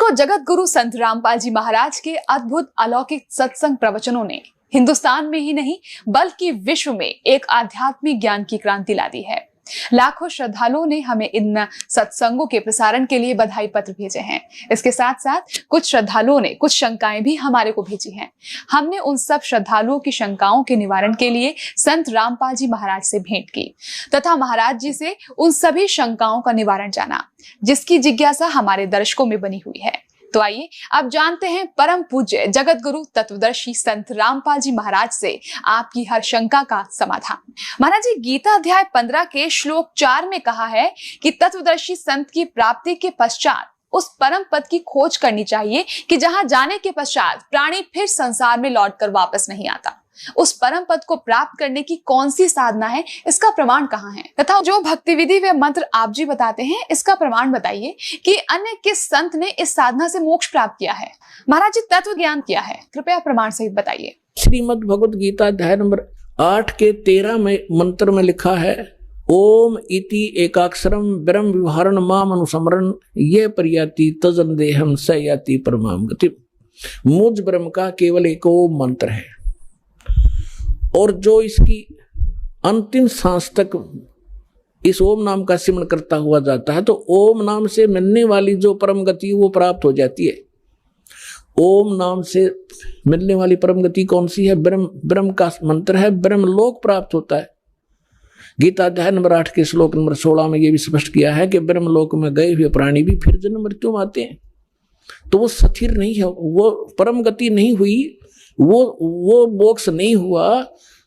को जगत गुरु संत रामपाल जी महाराज के अद्भुत अलौकिक सत्संग प्रवचनों ने हिंदुस्तान में ही नहीं बल्कि विश्व में एक आध्यात्मिक ज्ञान की क्रांति ला दी है। लाखों श्रद्धालुओं ने हमें इन सत्संगों के प्रसारण के लिए बधाई पत्र भेजे हैं। इसके साथ साथ कुछ श्रद्धालुओं ने कुछ शंकाएं भी हमारे को भेजी हैं। हमने उन सब श्रद्धालुओं की शंकाओं के निवारण के लिए संत रामपाल जी महाराज से भेंट की तथा महाराज जी से उन सभी शंकाओं का निवारण जाना, जिसकी जिज्ञासा हमारे दर्शकों में बनी हुई है। तो आइए अब जानते हैं परम पूज्य जगत गुरु तत्वदर्शी संत रामपाल जी महाराज से आपकी हर शंका का समाधान। महाराज जी, गीता अध्याय 15 के श्लोक 4 में कहा है कि तत्वदर्शी संत की प्राप्ति के पश्चात उस परम पद की खोज करनी चाहिए कि जहां जाने के पश्चात प्राणी फिर संसार में लौटकर वापस नहीं आता। उस परम पद को प्राप्त करने की कौन सी साधना है, इसका प्रमाण कहाँ है तथा जो भक्ति विधि व मंत्र आप जी बताते हैं इसका प्रमाण बताइए कि अन्य किस संत ने इस साधना से मोक्ष प्राप्त किया है। महाराज जी, तत्व ज्ञान किया है, कृपया प्रमाण सहित बताइए। श्रीमद् भगवद गीता अध्याय नंबर 8 के 13 में मंत्र में लिखा है, ओम इति एकाक्षरम ब्रह्म विहारण माम अनुसमरण ये परियाति तजन देहम स याति परमाम गति। मुझ ब्रह्म का केवल एक ओम मंत्र है और जो इसकी अंतिम सांस तक इस ओम नाम का सिमरण करता हुआ जाता है तो ओम नाम से मिलने वाली जो परम गति वो प्राप्त हो जाती है। ओम नाम से मिलने वाली परम गति कौन सी है? ब्रह्म का मंत्र है, ब्रह्म लोक प्राप्त होता है। गीता अध्याय नंबर 8 के श्लोक नंबर 16 में यह भी स्पष्ट किया है कि ब्रह्म लोक में गए हुए प्राणी भी फिर जन्म मृत्यु में आते हैं। तो वो स्थिर नहीं है, वो परम गति नहीं हुई, वो मोक्ष नहीं हुआ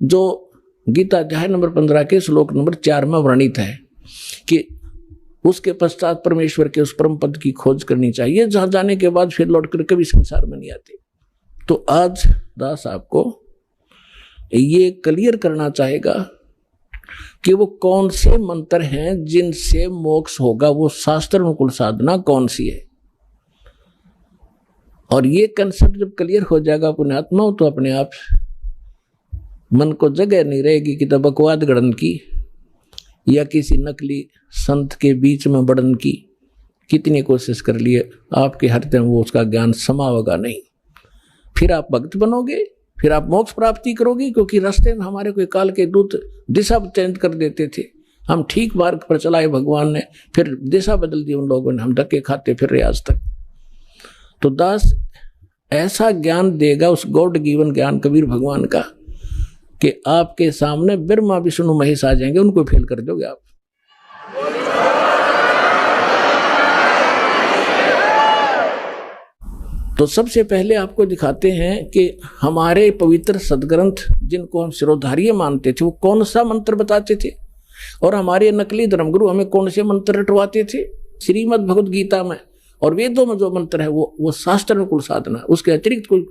जो गीता अध्याय नंबर 15 के श्लोक नंबर 4 में वर्णित है कि उसके पश्चात परमेश्वर के उस परम पद की खोज करनी चाहिए जहां जाने के बाद फिर लौटकर कभी संसार में नहीं आते। तो आज दास आपको ये क्लियर करना चाहेगा कि वो कौन से मंत्र हैं जिनसे मोक्ष होगा, वो शास्त्र अनुकूल साधना कौन सी है। और ये कंसेप्ट जब क्लियर हो जाएगा पुण्यात्मा, तो अपने आप मन को जगह नहीं रहेगी कि तो बकवाद गढ़न की या किसी नकली संत के बीच में बढ़न की। कितनी कोशिश कर लिए आपके हृदय में वो उसका ज्ञान समावेगा नहीं। फिर आप भक्त बनोगे, फिर आप मोक्ष प्राप्ति करोगे, क्योंकि रास्ते में हमारे कोई काल के दूत दिशा चेंज कर देते थे। हम ठीक मार्ग पर चलाए भगवान ने, फिर दिशा बदल दी उन लोगों ने, हम धक्के खाते फिर रहे आज तक। तो दास ऐसा ज्ञान देगा उस गॉड गिवन ज्ञान कबीर भगवान का कि आपके सामने ब्रह्मा विष्णु महेश आ जाएंगे, उनको फेल कर दोगे आप। तो सबसे पहले आपको दिखाते हैं कि हमारे पवित्र सदग्रंथ जिनको हम शिरोधार्य मानते थे वो कौन सा मंत्र बताते थे और हमारे नकली धर्मगुरु हमें कौन से मंत्र रटवाते थे। श्रीमद् भगवद गीता में और वेदों में जो मंत्र है वो शास्त्र अनुकूल साधना, उसके अतिरिक्त कोई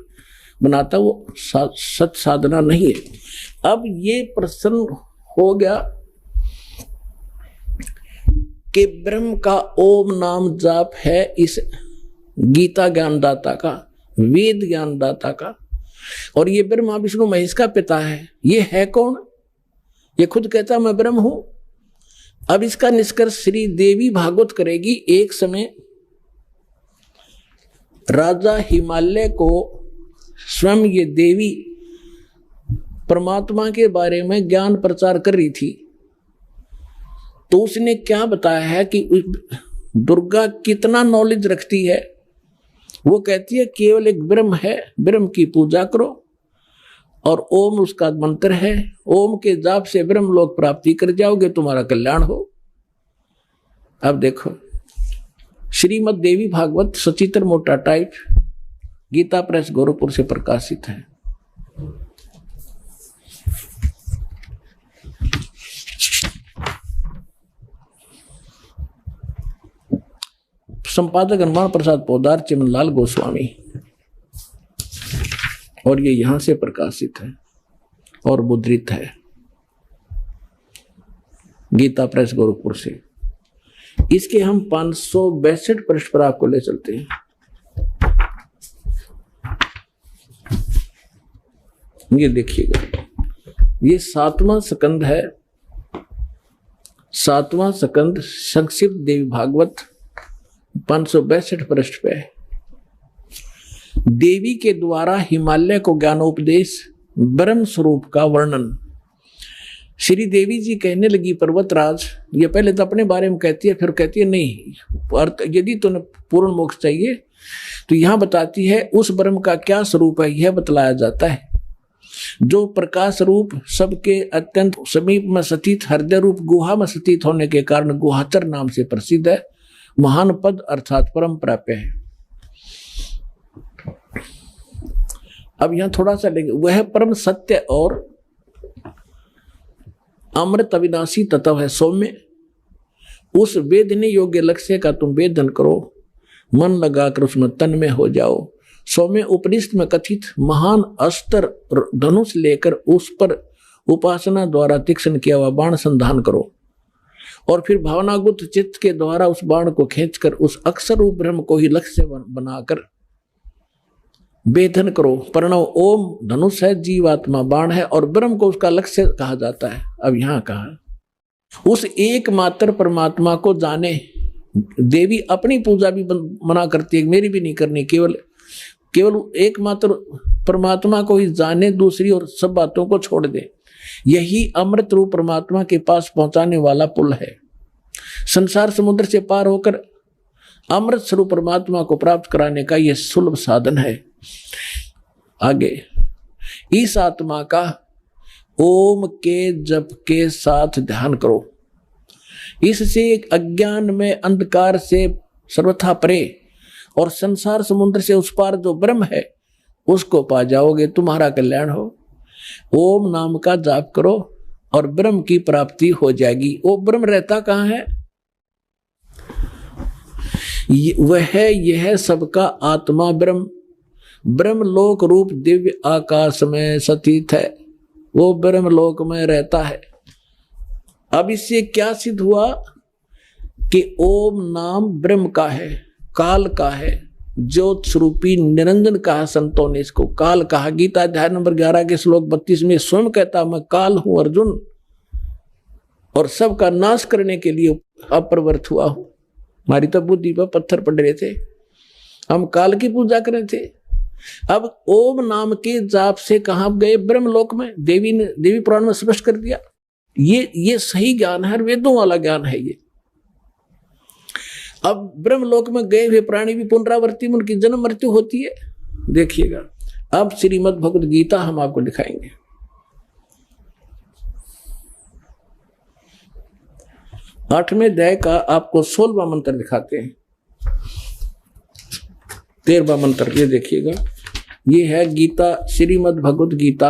बनाता वो सत साधना नहीं है। अब ये प्रश्न हो गया कि ब्रह्म का ओम नाम जाप है इस गीता ज्ञानदाता का, वेद ज्ञानदाता का, और ये ब्रह्मा विष्णु महेश का पिता है। ये है कौन? ये खुद कहता मैं ब्रह्म हूं। अब इसका निष्कर्ष श्री देवी भागवत करेगी। एक समय राजा हिमालय को स्वयं ये देवी परमात्मा के बारे में ज्ञान प्रचार कर रही थी, तो उसने क्या बताया है कि दुर्गा कितना नॉलेज रखती है। वो कहती है केवल एक ब्रह्म है, ब्रह्म की पूजा करो और ओम उसका मंत्र है। ओम के जाप से ब्रह्म लोक प्राप्ति कर जाओगे, तुम्हारा कल्याण हो। अब देखो श्रीमद् देवी भागवत सचित्र मोटा टाइप, गीता प्रेस गोरखपुर से प्रकाशित है। संपादक हनुमान प्रसाद पोदार, चिमनलाल गोस्वामी, और ये यहां से प्रकाशित है और मुद्रित है गीता प्रेस गोरखपुर से। इसके हम 562 पृष्ठ पर आपको ले चलते हैं। ये देखिएगा, ये 7वां स्कंद है, 7वां स्कंद संक्षिप्त देवी भागवत 562 पृष्ठ पे है। देवी के द्वारा हिमालय को ज्ञानोपदेश, ब्रह्म स्वरूप का वर्णन। श्री देवी जी कहने लगी, पर्वतराज, ये पहले तो अपने बारे में कहती है, फिर कहती है नहीं, यदि तुम्हें पूर्ण मोक्ष चाहिए तो यहां बताती है उस ब्रह्म का क्या स्वरूप है, यह बतलाया जाता है। जो प्रकाश रूप, सबके अत्यंत समीप में स्थित, हृदय रूप गुहा में स्थित होने के कारण गुहाचर नाम से प्रसिद्ध है, महान पद अर्थात परम प्राप्य है। अब यहां थोड़ा सा लेंगे, वह परम सत्य और अमृत अविनाशी तत्व है सौम्य। उस वेदने योग्य लक्ष्य का तुम वेदन करो, मन लगाकर उसमें तन में हो जाओ। सौम्य उपनिषद में कथित महान अस्त्र धनुष लेकर उस पर उपासना द्वारा तीक्ष्ण किया हुआ बाण संधान करो, और फिर भावनागुत चित्त के द्वारा उस बाण को खींचकर उस अक्षर रूप ब्रह्म को ही लक्ष्य बनाकर वेदन करो। प्रणव ओम धनुष है, जीवात्मा बाण है, और ब्रह्म को उसका लक्ष्य कहा जाता है। अब यहां कहा उस एकमात्र परमात्मा को जाने। देवी अपनी पूजा भी मना करती है, मेरी भी नहीं करनी, केवल एकमात्र परमात्मा को ही जाने, दूसरी और सब बातों को छोड़ दे। यही अमृत रूप परमात्मा के पास पहुंचाने वाला पुल है। संसार समुद्र से पार होकर अमृत स्वरूप परमात्मा को प्राप्त कराने का यह सुलभ साधन है। आगे, इस आत्मा का ओम के जप के साथ ध्यान करो। इससे अज्ञान में अंधकार से सर्वथा परे और संसार समुद्र से उस पार जो ब्रह्म है उसको पा जाओगे, तुम्हारा कल्याण हो। ओम नाम का जाप करो और ब्रह्म की प्राप्ति हो जाएगी। वो ब्रह्म रहता कहाँ है? वह यह सबका आत्मा ब्रह्म, ब्रह्म लोक रूप दिव्य आकाश में स्थित है, वो ब्रह्म लोक में रहता है। अब इससे क्या सिद्ध हुआ कि ओम नाम ब्रह्म का है, काल का है, ज्योत स्वरूपी निरंजन कहा संतों ने, इसको काल कहा। गीता अध्याय नंबर 11 के श्लोक 32 में स्वयं कहता, मैं काल हूं अर्जुन, और सबका नाश करने के लिए अप्रवृत्त हुआ हूं। हमारी तो बुद्धि पर पत्थर पड़ रहे थे, हम काल की पूजा कर रहे थे। अब ओम नाम के जाप से कहां गए? ब्रह्मलोक में। देवी पुराण में स्पष्ट कर दिया। ये सही ज्ञान है, वेदों वाला ज्ञान है ये। अब ब्रह्मलोक में गए हुए प्राणी भी पुनरावृत्ति में उनकी जन्म मृत्यु होती है। देखिएगा, अब श्रीमद् भगवद गीता हम आपको दिखाएंगे। आठवें अध्याय का आपको 16वां मंत्र दिखाते हैं। 13वां मंत्र ये देखिएगा, ये है गीता, श्रीमद् भगवद गीता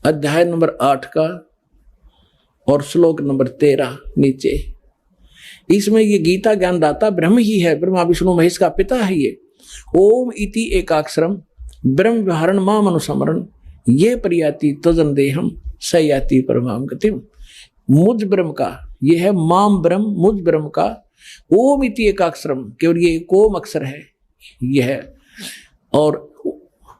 अध्याय नंबर 8 का और श्लोक नंबर 13 नीचे। इसमें ये गीता ज्ञानदाता ब्रह्म ही है, ब्रह्मा विष्णु महेश का पिता है ये। ओम इति एकाक्षरम ब्रह्म विहरण माम अनुसमरण ये परियाति तजन देहम सयाति परमाम गतिम। मुझ ब्रह्म का, ये है माम ब्रह्म, मुझ ब्रह्म का। ओम इति एकाक्षरम, केवल ये ओम अक्षर है यह है, और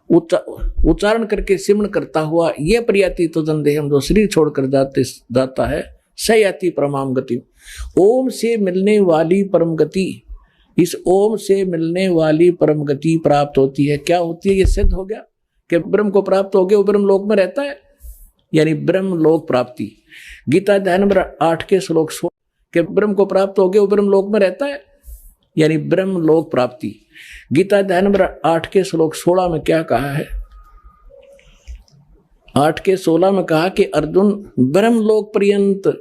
उच्चारण करके सिमरण करता हुआ ये परियाति तजन देहम, जो शरीर छोड़कर जाता है, सयाति परमाम गति। ओम से मिलने वाली परम गति, इस ओम से मिलने वाली परम गति प्राप्त होती है। क्या होती है? ये सिद्ध हो गया कि ब्रह्म को प्राप्त हो गया, वो ब्रह्म लोक में रहता है, यानी ब्रह्म लोक प्राप्ति। गीता अध्याय नंबर 8 के श्लोक 16 कि ब्रह्म को प्राप्त हो गया, वो ब्रह्म लोक में रहता है, यानी ब्रह्म लोक प्राप्ति। गीता अध्याय नंबर 8 के श्लोक 16 में क्या कहा है? 8 के 16 में कहा कि अर्जुन, ब्रह्मलोक पर्यंत,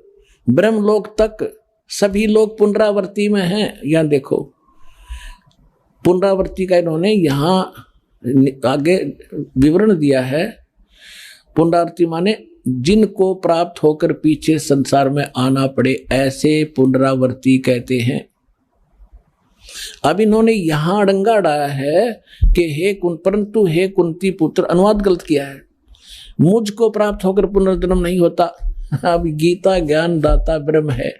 ब्रह्मलोक तक सभी लोग पुनरावृत्ति में हैं। यहां देखो, पुनरावृत्ति का इन्होंने यहां आगे विवरण दिया है। पुनरावृत्ति माने जिनको प्राप्त होकर पीछे संसार में आना पड़े, ऐसे पुनरावृत्ति कहते हैं। अब इन्होंने यहां अड़ंगा अड़ाया है कि परंतु हे कुंती पुत्र, अनुवाद गलत किया है, मुझको प्राप्त होकर पुनर्जन्म नहीं होता। अब गीता ज्ञान दाता ब्रह्म है,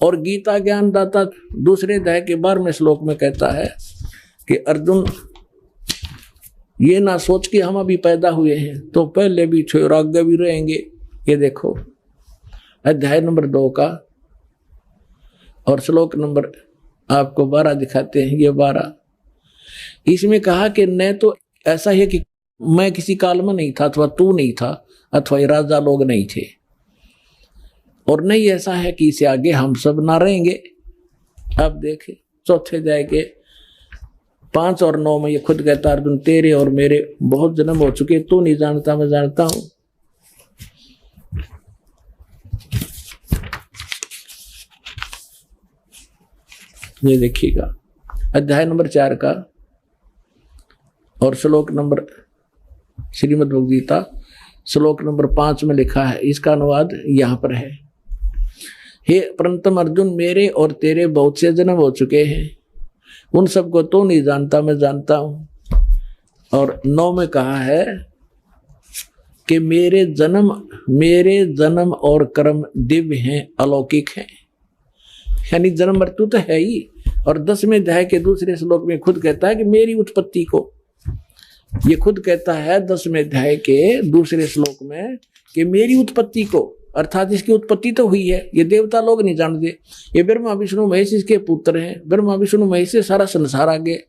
और गीता ज्ञान दाता दूसरे अध्याय के 12वें श्लोक में कहता है कि अर्जुन, ये ना सोच कि हम अभी पैदा हुए हैं तो पहले भी छोराग्ञ भी रहेंगे। ये देखो अध्याय नंबर 2 का और श्लोक नंबर आपको 12 दिखाते हैं। ये 12, इसमें कहा कि न तो ऐसा है कि मैं किसी काल में नहीं था, अथवा तू नहीं था, अथवा ये राजा लोग नहीं थे, और नहीं ऐसा है कि इसे आगे हम सब ना रहेंगे। अब देखे चौथे अध्याय के 5 और 9 में ये खुद कहता अर्जुन, तेरे और मेरे बहुत जन्म हो चुके, तू नहीं जानता मैं जानता हूं। ये देखिएगा अध्याय नंबर 4 का और श्लोक नंबर, श्रीमद् भगवद गीता श्लोक नंबर 5 में लिखा है, इसका अनुवाद यहां पर है। हे परंतम अर्जुन, मेरे और तेरे बहुत से जन्म हो चुके हैं, उन सबको तो नहीं जानता मैं जानता हूं। और 9 में कहा है कि मेरे जन्म और कर्म दिव्य हैं, अलौकिक हैं, यानी जन्म मृत्यु तो है ही। और 10वें अध्याय के दूसरे श्लोक में खुद कहता है कि मेरी उत्पत्ति को, ये खुद कहता है 10वें अध्याय के दूसरे श्लोक में कि मेरी उत्पत्ति को, अर्थात इसकी उत्पत्ति तो हुई है, ये देवता लोग नहीं जानते। ये ब्रह्मा विष्णु महेश इसके पुत्र हैं, ब्रह्मा विष्णु महेश से सारा संसार आगे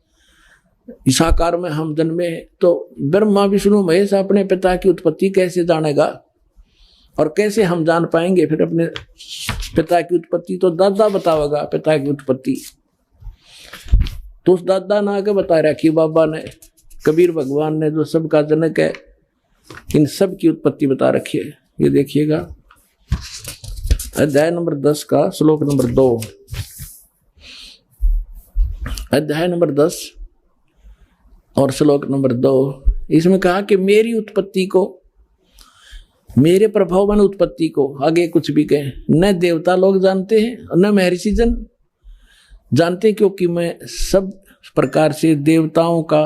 इस आकार में हम जन्मे हैं। तो ब्रह्मा विष्णु महेश अपने पिता की उत्पत्ति कैसे जानेगा, और कैसे हम जान पाएंगे फिर अपने पिता की उत्पत्ति? तो दादा बतावेगा पिता की उत्पत्ति। तो उस दादा ने आगे बता रखी बाबा ने, कबीर भगवान ने, जो सबका जनक है, इन सब की उत्पत्ति बता रखी है। ये देखिएगा अध्याय नंबर 10 का श्लोक नंबर 2, अध्याय नंबर 10 और श्लोक नंबर 2, इसमें कहा कि मेरी उत्पत्ति को, मेरे प्रभाव मन उत्पत्ति को, आगे कुछ भी कहें, न देवता लोग जानते हैं न महर्षि जन जानते, क्योंकि मैं सब प्रकार से देवताओं का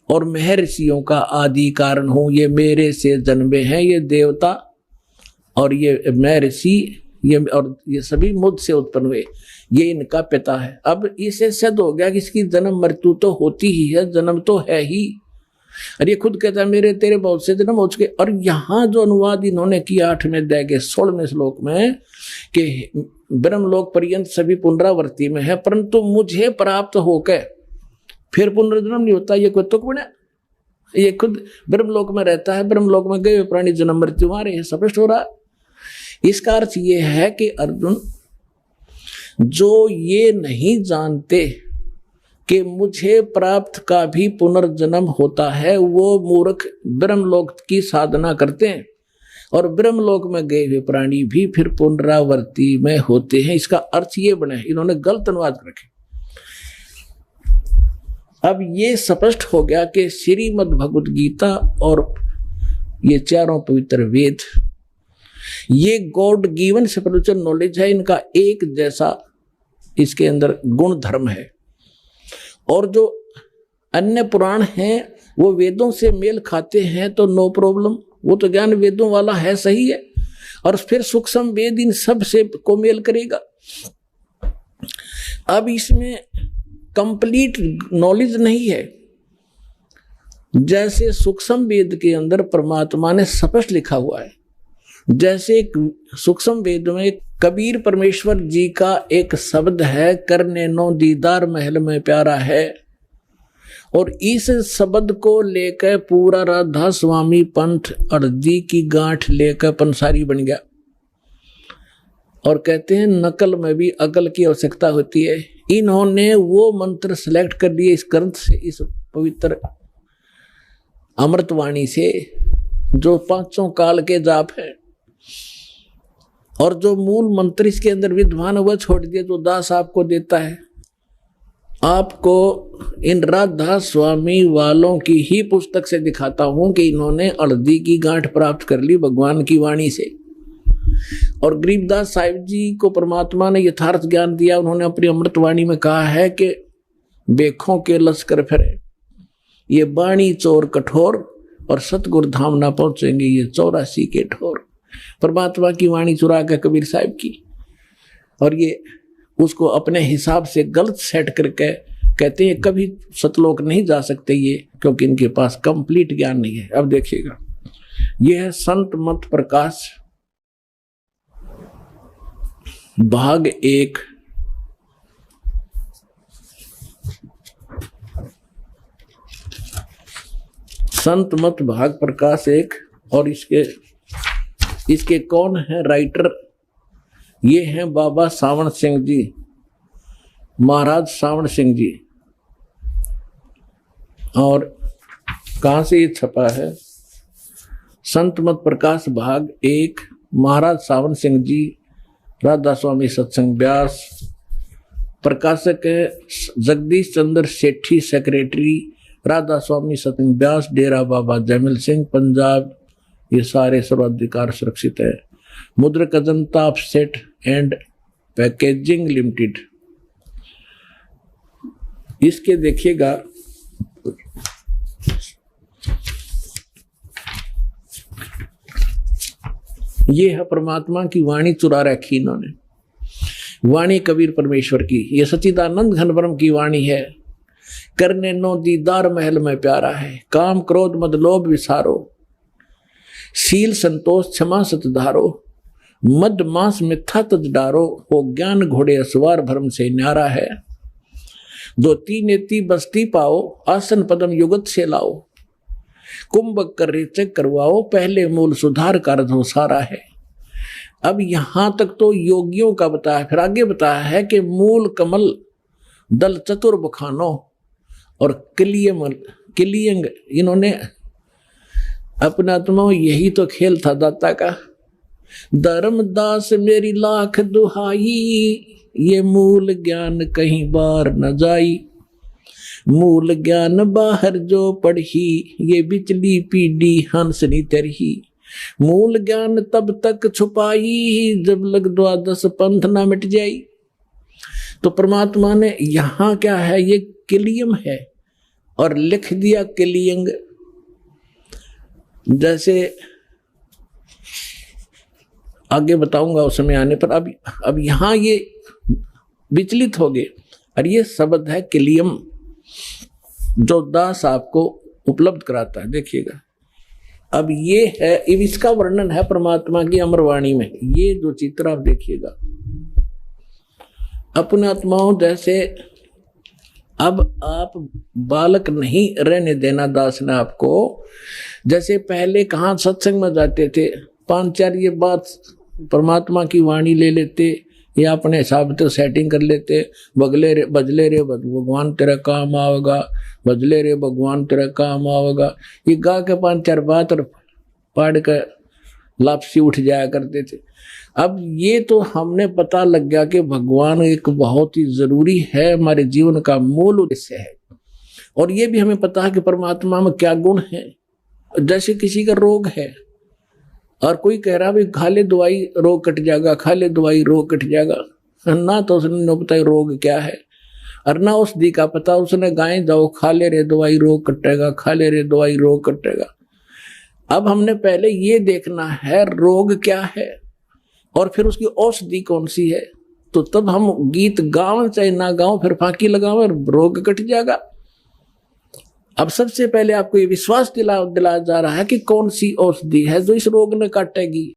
और महर्षियों का आदि कारण हूं। ये मेरे से जन्मे हैं, ये देवता और ये महर्षि, ये सभी मुझसे उत्पन्न हुए, ये इनका पिता है। अब इसे सिद्ध हो गया कि इसकी जन्म मृत्यु तो होती ही है, जन्म तो है ही। और ये खुद कहता है मेरे तेरे बहुत से जन्म हो चुके। और यहाँ जो अनुवाद इन्होंने किया 8वें अध्याय के 16वें श्लोक में कि ब्रह्मलोक पर्यंत सभी पुनरावृत्ति में है, परंतु मुझे प्राप्त होकर फिर पुनर्जन्म नहीं होता, ये कोई तुक बना? ये खुद ब्रह्मलोक में रहता है, ब्रह्मलोक में गए प्राणी जन्म मृत्यु आ रहे हैं, स्पष्ट हो रहा है। इसका अर्थ ये है कि अर्जुन, जो ये नहीं जानते कि मुझे प्राप्त का भी पुनर्जन्म होता है, वो मूर्ख ब्रह्मलोक की साधना करते हैं, और ब्रह्मलोक में गए हुए प्राणी भी फिर पुनरावृत्ति में होते हैं। इसका अर्थ ये बने, इन्होंने गलत अनुवाद रखे। अब ये स्पष्ट हो गया कि श्रीमद् भगवद गीता और ये चारों पवित्र वेद, ये गॉड गिवन स्पिरिचुअल नॉलेज है, इनका एक जैसा इसके अंदर गुण धर्म है। और जो अन्य पुराण हैं वो वेदों से मेल खाते हैं तो नो प्रॉब्लम, वो तो ज्ञान वेदों वाला है, सही है। और फिर सूक्ष्म वेद इन सब से को मेल करेगा। अब इसमें कंप्लीट नॉलेज नहीं है। जैसे सूक्ष्म वेद के अंदर परमात्मा ने स्पष्ट लिखा हुआ है, जैसे सूक्ष्म वेद में कबीर परमेश्वर जी का एक शब्द है, करने नो दीदार महल में प्यारा है, और इस शब्द को लेकर पूरा राधा स्वामी पंथ अर्दी की गांठ लेकर पंसारी बन गया। और कहते हैं नकल में भी अकल की आवश्यकता होती है। इन्होंने वो मंत्र सेलेक्ट कर लिए इस ग्रंथ से, इस पवित्र अमृतवाणी से, जो 5 काल के जाप है, और जो मूल मंत्र इसके अंदर विद्वान वह छोड़ दिए जो दास आपको देता है। आपको इन राधा स्वामी वालों की ही पुस्तक से दिखाता हूं कि इन्होंने अर्दी की गांठ प्राप्त कर ली भगवान की वाणी से। और गरीबदास साहिब जी को परमात्मा ने यथार्थ ज्ञान दिया। उन्होंने अपनी अमृतवाणी में कहा है कि बेखों के लश्कर फिरे, ये बाणी चोर कठोर, और सतगुरु धाम ना पहुंचेंगे ये 84 के ठोर। परमात्मा की वाणी चुरा के कबीर साहिब की, और ये उसको अपने हिसाब से गलत सेट करके कहते हैं कभी सतलोक नहीं जा सकते ये, क्योंकि इनके पास कंप्लीट ज्ञान नहीं है। अब देखिएगा, यह है संत मत प्रकाश भाग 1, संत मत भाग प्रकाश एक, और इसके कौन है राइटर? ये हैं बाबा सावण सिंह जी, महाराज सावण सिंह जी। और कहाँ से ये छपा है? संत मत प्रकाश भाग एक, महाराज सावण सिंह जी, राधा स्वामी सत्संग व्यास। प्रकाशक है जगदीश चंद्र सेठी, सेक्रेटरी राधा स्वामी सत्संग व्यास, डेरा बाबा जैमल सिंह, पंजाब। ये सारे सर्वाधिकार सुरक्षित है। मुद्रक Ajanta offset and packaging limited. इसके देखिएगा, ये है परमात्मा की वाणी चुरा रखी इन्होंने, वाणी कबीर परमेश्वर की। ये सच्चिदानंद घन ब्रह्म की वाणी है। करने नो दीदार महल में प्यारा है, काम क्रोध मद लोभ विसारो, शील संतोष क्षमा सत धारो, मद मांस मिथ्या तज डारो, हो ज्ञान घोड़े असवार भरम से न्यारा है। दो तीन नेति बस्ती पाओ, आसन पदम युगत से लाओ, कुंभक कर रेचक करवाओ, पहले मूल सुधार कार्य हो सारा है। अब यहां तक तो योगियों का बताया, फिर आगे बताया है कि मूल कमल दल चतुर बखानो और किलियंग, इन्होंने अपना आत्मा, यही तो खेल था दाता का। धर्मदास मेरी लाख दुहाई, ये मूल ज्ञान कहीं बार न जाई, मूल ज्ञान बाहर जो पढ़ी, ये बिचली पीढ़ी हंसनी तरही, मूल ज्ञान तब तक छुपाई, जब लग द्वादश पंथ ना मिट जाई। तो परमात्मा ने यहां क्या है, ये किलियम है और लिख दिया किलियंग। जैसे आगे बताऊंगा उस समय आने पर। अब यहां ये विचलित हो गए, और ये शब्द है किलियम, जो दास आपको उपलब्ध कराता है। देखिएगा, अब ये है, इसका वर्णन है परमात्मा की अमरवाणी में। ये जो चित्र आप देखिएगा, अपने आत्माओं जैसे, अब आप बालक नहीं रहने देना दास ने आपको। जैसे पहले कहाँ सत्संग में जाते थे, 5-4 ये बात परमात्मा की वाणी ले लेते, या अपने हिसाब से सेटिंग कर लेते, बजले रे भगवान तेरा काम आवेगा, बजले रे भगवान तेरा काम आवेगा, ये गा के 5-4 बात और पढ़ कर लापसी उठ जाया करते थे। अब ये तो हमने पता लग गया कि भगवान एक बहुत ही जरूरी है, हमारे जीवन का मूल उद्देश्य है। और ये भी हमें पता है कि परमात्मा में क्या गुण है। जैसे किसी का रोग है और कोई कह रहा भाई खा ले दवाई रोग कट जाएगा, खा ले दवाई रोग कट जाएगा, ना तो उसने न पता रोग क्या है, और ना उस दी का पता, उसने गाय जाओ खा ले रे दवाई रोग कटेगा, खा ले रे दवाई रोग कटेगा। अब हमने पहले ये देखना है रोग क्या है और फिर उसकी औषधि कौन सी है, तो तब हम गीत गाओ चाहे ना गाओ, फिर फांकी लगाओ, रोग कट जाएगा। अब सबसे पहले आपको ये विश्वास दिलाया जा रहा है कि कौन सी औषधि है जो इस रोग ने काटेगी।